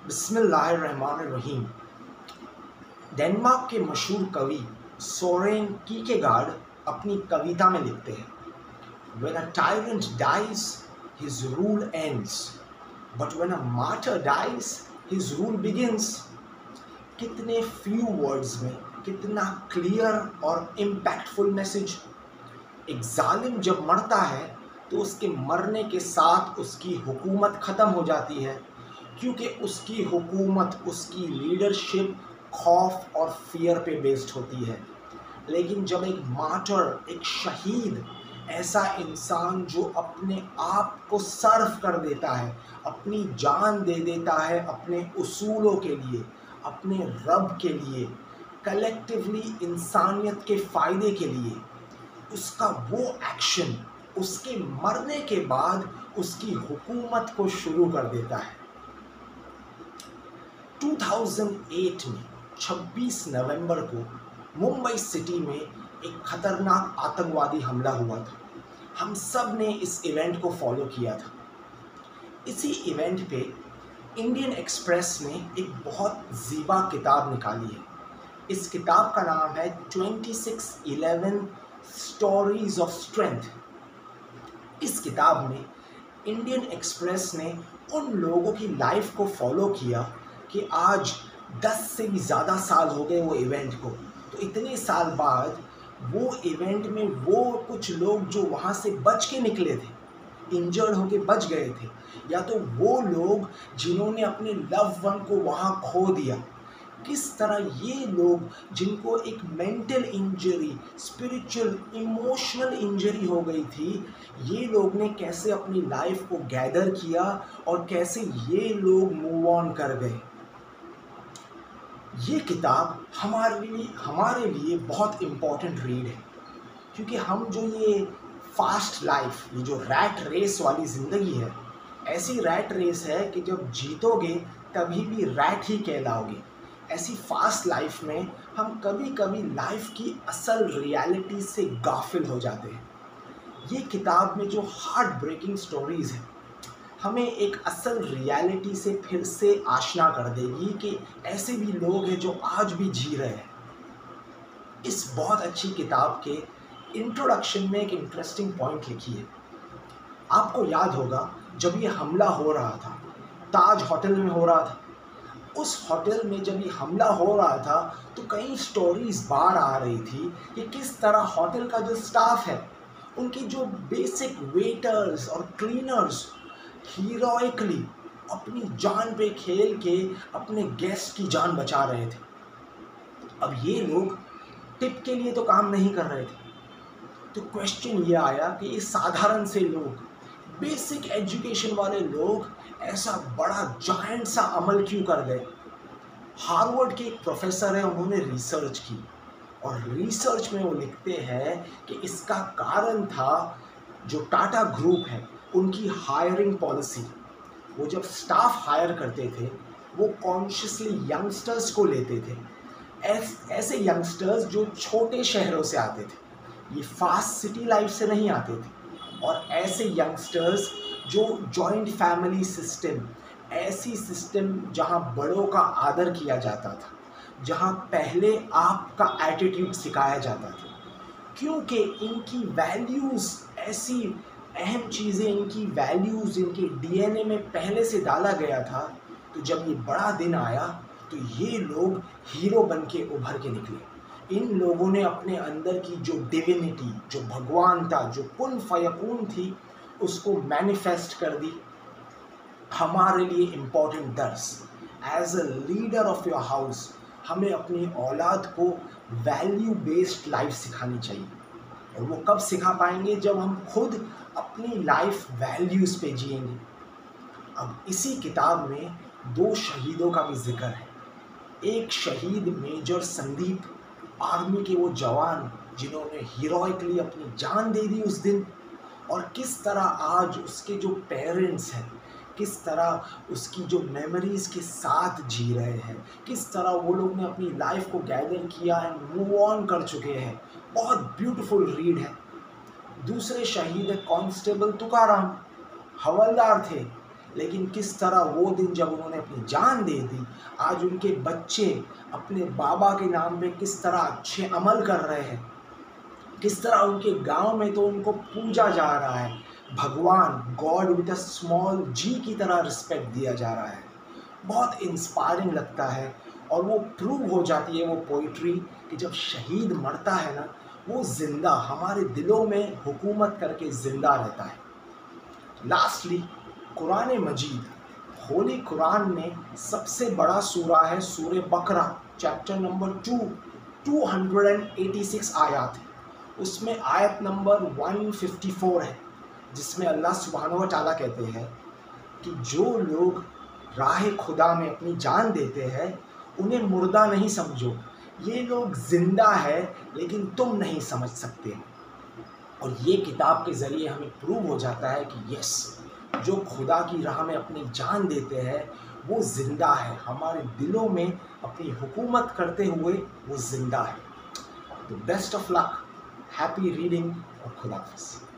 बिस्मिल्लाहिर्रहमानिर्रहीम। डेनमार्क के मशहूर कवि सोरेन कीकेगार्ड अपनी कविता में लिखते हैं, When a tyrant dies, his rule ends, but when a martyr dies, his rule begins। कितने few words में कितना क्लियर और इम्पैक्टफुल मैसेज। एक जालिम जब मरता है तो उसके मरने के साथ उसकी हुकूमत ख़त्म हो जाती है, क्योंकि उसकी हुकूमत, उसकी लीडरशिप खौफ और फियर पे बेस्ड होती है। लेकिन जब एक मार्टर, एक शहीद, ऐसा इंसान जो अपने आप को सर्व कर देता है, अपनी जान दे देता है अपने उसूलों के लिए, अपने रब के लिए, कलेक्टिवली इंसानियत के फ़ायदे के लिए, उसका वो एक्शन उसके मरने के बाद उसकी हुकूमत को शुरू कर देता है। 2008 में 26 नवंबर को मुंबई सिटी में एक खतरनाक आतंकवादी हमला हुआ था। हम सब ने इस इवेंट को फॉलो किया था। इसी इवेंट पे इंडियन एक्सप्रेस ने एक बहुत ज़ीबा किताब निकाली है। इस किताब का नाम है 2611 स्टोरीज ऑफ स्ट्रेंथ। इस किताब में इंडियन एक्सप्रेस ने उन लोगों की लाइफ को फॉलो किया कि आज 10 से भी ज़्यादा साल हो गए वो इवेंट को। तो इतने साल बाद वो इवेंट में वो कुछ लोग जो वहाँ से बच के निकले थे, इंजर्ड होके बच गए थे, या तो वो लोग जिन्होंने अपने लव वन को वहाँ खो दिया, किस तरह ये लोग जिनको एक mental injury, spiritual, emotional injury हो गई थी, ये लोग ने कैसे अपनी लाइफ को गैदर किया और कैसे ये लोग मूव ऑन कर गए। ये किताब हमारे लिए बहुत इम्पॉर्टेंट रीड है, क्योंकि हम जो ये फास्ट लाइफ, ये जो रैट रेस वाली ज़िंदगी है, ऐसी रैट रेस है कि जब जीतोगे तभी भी रैट ही कहलाओगे। ऐसी फास्ट लाइफ में हम कभी कभी लाइफ की असल रियलिटी से गाफिल हो जाते हैं। ये किताब में जो हार्ट ब्रेकिंग स्टोरीज़ हैं, हमें एक असल रियलिटी से फिर से आशना कर देगी कि ऐसे भी लोग हैं जो आज भी जी रहे हैं। इस बहुत अच्छी किताब के इंट्रोडक्शन में एक इंटरेस्टिंग पॉइंट लिखी है। आपको याद होगा जब ये हमला हो रहा था, ताज होटल में हो रहा था। उस होटल में जब ये हमला हो रहा था तो कई स्टोरीज बाहर आ रही थी कि किस तरह होटल का जो स्टाफ है, उनकी जो बेसिक वेटर्स और क्लीनर्स हीरोइकली अपनी जान पे खेल के अपने गेस्ट की जान बचा रहे थे। अब ये लोग टिप के लिए तो काम नहीं कर रहे थे। तो क्वेश्चन ये आया कि ये साधारण से लोग, बेसिक एजुकेशन वाले लोग ऐसा बड़ा जायंट सा अमल क्यों कर गए। हार्वर्ड के एक प्रोफेसर हैं, उन्होंने रिसर्च की और रिसर्च में वो लिखते हैं कि इसका कारण था जो टाटा ग्रुप है, उनकी हायरिंग पॉलिसी। वो जब स्टाफ हायर करते थे वो कॉन्शियसली यंगस्टर्स को लेते थे, ऐसे यंगस्टर्स जो छोटे शहरों से आते थे, ये फास्ट सिटी लाइफ से नहीं आते थे, और ऐसे यंगस्टर्स जो जॉइंट फैमिली सिस्टम, ऐसी सिस्टम जहाँ बड़ों का आदर किया जाता था, जहाँ पहले आपका एटीट्यूड सिखाया जाता था, क्योंकि इनकी वैल्यूज़, ऐसी अहम चीज़ें, इनकी वैल्यूज़ इनके डीएनए में पहले से डाला गया था। तो जब ये बड़ा दिन आया तो ये लोग हीरो बन के उभर के निकले। इन लोगों ने अपने अंदर की जो डिविनिटी, जो भगवान था, जो कुन फयकून थी, उसको मैनिफेस्ट कर दी। हमारे लिए इम्पोर्टेंट दर्स, as a leader of your house, हमें अपनी औलाद को वैल्यू बेस्ड लाइफ सिखानी चाहिए। और वो कब सिखा पाएंगे? जब हम खुद अपनी लाइफ वैल्यूज़ पे जिएंगे। अब इसी किताब में 2 शहीदों का भी जिक्र है। एक शहीद मेजर संदीप, आर्मी के वो जवान जिन्होंने हीरोइकली अपनी जान दे दी उस दिन, और किस तरह आज उसके जो पेरेंट्स हैं, किस तरह उसकी जो मेमोरीज़ के साथ जी रहे हैं, किस तरह वो लोग ने अपनी लाइफ को गैदर किया है, मूव ऑन कर चुके हैं। बहुत ब्यूटीफुल रीड है। दूसरे शहीद है कांस्टेबल तुकाराम, हवलदार थे, लेकिन किस तरह वो दिन जब उन्होंने अपनी जान दे दी, आज उनके बच्चे अपने बाबा के नाम पे किस तरह अच्छे अमल कर रहे हैं, किस तरह उनके गांव में तो उनको पूजा जा रहा है, भगवान गॉड विद अ स्मॉल जी की तरह रिस्पेक्ट दिया जा रहा है। बहुत इंस्पायरिंग लगता है। और वो प्रूव हो जाती है वो पोइट्री कि जब शहीद मरता है ना, वो ज़िंदा हमारे दिलों में हुकूमत करके ज़िंदा रहता है। लास्टली, कुरान मजीद, होली कुरान में सबसे बड़ा सूरा है सूरे बकरा, चैप्टर नंबर 286 आयत है। उसमें आयत नंबर 154 है, जिसमें अल्लाह सुब्हानहू व तआला कहते हैं कि जो लोग राह खुदा में अपनी जान देते हैं उन्हें मुर्दा नहीं समझो, ये लोग जिंदा है लेकिन तुम नहीं समझ सकते। और ये किताब के ज़रिए हमें प्रूव हो जाता है कि यस, जो खुदा की राह में अपनी जान देते हैं वो ज़िंदा है, हमारे दिलों में अपनी हुकूमत करते हुए वो ज़िंदा है। तो best of luck, happy reading और खुदा हाफ़िज़।